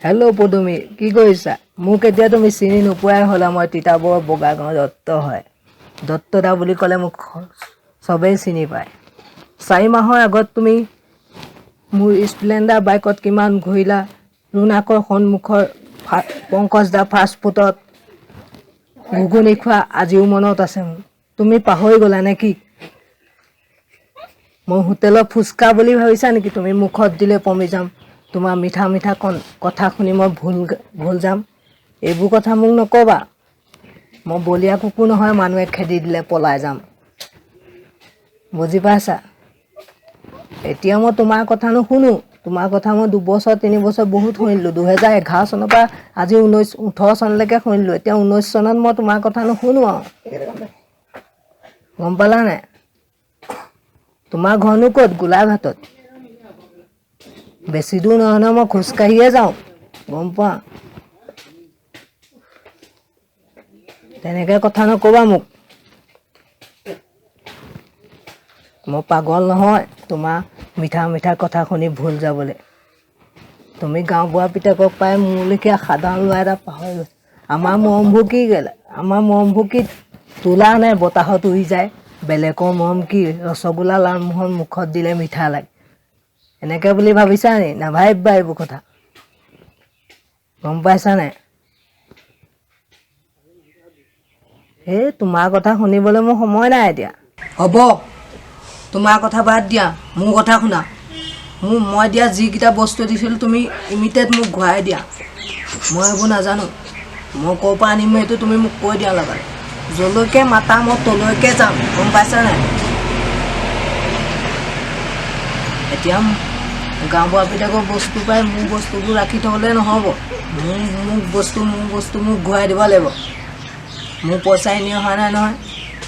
Hello' Padumi, কি কৰিছা? মোক এতিয়া তুমি চিনি নোপোৱাই হ'লা। মই তিতাবৰ বগাগাঁও দত্ত হয়। দত্তদা বুলি ক'লে মোক চবেই চিনি পায়। 4 মাহৰ আগত তুমি মোৰ স্প্লেণ্ডাৰ বাইকত কিমান ঘূৰিলা। ৰুণাকৰ সন্মুখৰ পংকজ দা ফাষ্ট ফুডত ঘুগুনি খোৱা আজিও মনত আছে মোৰ। তুমি পাহৰি গ'লা নে কি? মই হোটেলৰ ফুচকা বুলি ভাবিছা নেকি? তুমি মুখত দিলে পমি যাম। তোমাৰ মিঠা মিঠা কথা শুনি মই ভুল যাম। এইবোৰ কথা মোক নক'বা। মই বলীয়া কুকুৰ নহয়, মানুহে খেদি দিলে পলাই যাম। বুজি পাইছা? এতিয়া মই তোমাৰ কথা নুশুনো। তোমাৰ কথা মই 2 বছৰ 3 বছৰ বহুত শুনিলোঁ। 2011 চনৰ পৰা আজি 18 চনলৈকে শুনিলোঁ। এতিয়া 19 চনত মই তোমাৰ কথা নুশুনো আৰু। গম পালা নাই? তোমাৰ ঘৰনো ক'ত? গোলাঘাটত। বেছি দূৰ নহয় নহয়, মই খোজকাঢ়িয়ে যাওঁ। গম পোৱা? তেনেকে কথা নক'বা মোক। মই পাগল নহয় তোমাৰ মিঠা মিঠা কথা শুনি ভুল যাবলৈ। তুমি গাঁওবুঢ়া পিতেকক পাই মোৰ লেখীয়া সাধাৰণ ল'ৰা এটা পাহৰি গৈছা। আমাৰ মৰমবোৰ কি গ'লে? আমাৰ মৰমবোৰ কি তোলা নে বতাহত উৰি যায়? বেলেগৰ মৰম কি ৰসগোল্লা লালমোহন মুখত দিলে মিঠা লাগে। এনেকে বুলি ভাবিছা নি? নাভাবিবা এইবোৰ কথা। গম পাইছা নাই? তোমাৰ কথা শুনিবলৈ মোৰ সময় নাই এতিয়া। হ'ব, তোমাৰ কথা বাদ দিয়া, মোৰ কথা শুনা। মই দিয়া যিকেইটা বস্তু দিছিলোঁ তুমি ইমিডিয়েট মোক ঘূৰাই দিয়া। মই এইবোৰ নাজানো। মই ক'ৰ পৰা আনিম সেইটো তুমি মোক কৈ দিয়া লগতে। যলৈকে মাতা মই তলৈকে যাম। গম পাইছা নাই? এতিয়া গাঁওবুঢ়া পিতেকৰ বস্তু পাই মোৰ বস্তুবোৰ ৰাখি থ'লে নহ'ব। মোৰ বস্তু মোক ঘূৰাই দিব লাগিব। মোৰ পইচা এনেই অহা নাই নহয়।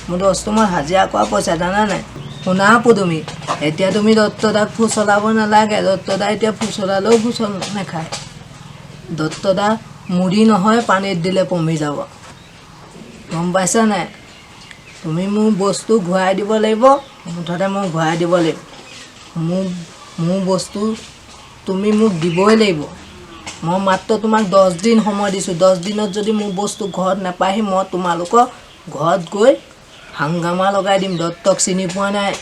মোৰ দস্তুৰ মই হাজিৰা কৰা পইচা, জানা নাই? শুনা পদুমী, এতিয়া তুমি দত্তদাক ফুচলাব নালাগে। দত্তদা এতিয়া ফুচলালেও ফুচল নাখায়। দত্তদা মুড়ি নহয়, পানীত দিলে পমি যাব। গম পাইছা নাই? তুমি মোৰ বস্তু ঘূৰাই দিব লাগিব। মুঠতে মোক ঘূৰাই দিব লাগিব। মোৰ বস্তু তুমি মোক দিবই লাগিব। মই মাত্ৰ তোমাক 10 দিন সময় দিছোঁ। 10 দিনত যদি মোৰ বস্তু ঘৰত নাপায়হি, মই তোমালোকৰ ঘৰত গৈ হাংগামা লগাই দিম। দত্তক চিনি পোৱা নাই?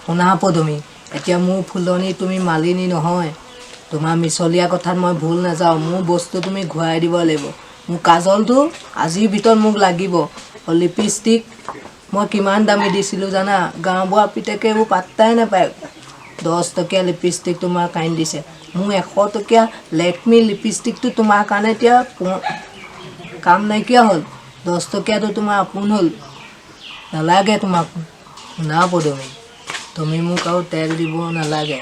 শুনা পদুমী, এতিয়া মোৰ ফুলনি তুমি মালিনী নহয়। তোমাৰ মিছলীয়া কথাত মই ভুল নাযাওঁ। মোৰ বস্তু তুমি ঘূৰাই দিব লাগিব। মোৰ কাজলটো আজিৰ ভিতৰত মোক লাগিব। লিপষ্টিক মই কিমান দামী দিছিলোঁ জানা? গাঁওবুঢ়া পিতেকে এইবোৰ পাত্তাই নাপায়। 10 টকীয়া লিপষ্টিক তোমাৰ কাইন দিছে। মোৰ 100 টকীয়া লেকমি লিপষ্টিকটো তোমাৰ কাৰণে এতিয়া কাম নাইকিয়া হ'ল। 10 টকীয়াটো তোমাৰ আপোন হ'ল। নালাগে তোমাক। শুনা পদুমী, তুমি মোক আৰু তেল দিব নালাগে।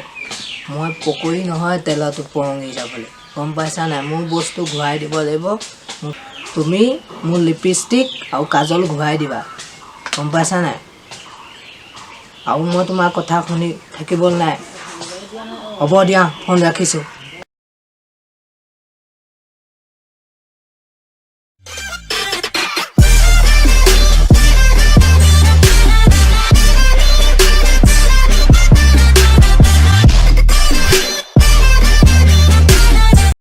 মই পকৰি নহয় তেলত উপঙি যাবলৈ। গম পাইছা নাই? মোৰ বস্তু ঘূৰাই দিব লাগিব। তুমি মোৰ লিপষ্টিক আৰু কাজল ঘূৰাই দিবা। গম পাইছা নাই? আৰু মই তোমাৰ কথা শুনি থাকিবলৈ নাই। হ'ব দিয়া, ফোন ৰাখিছোঁ।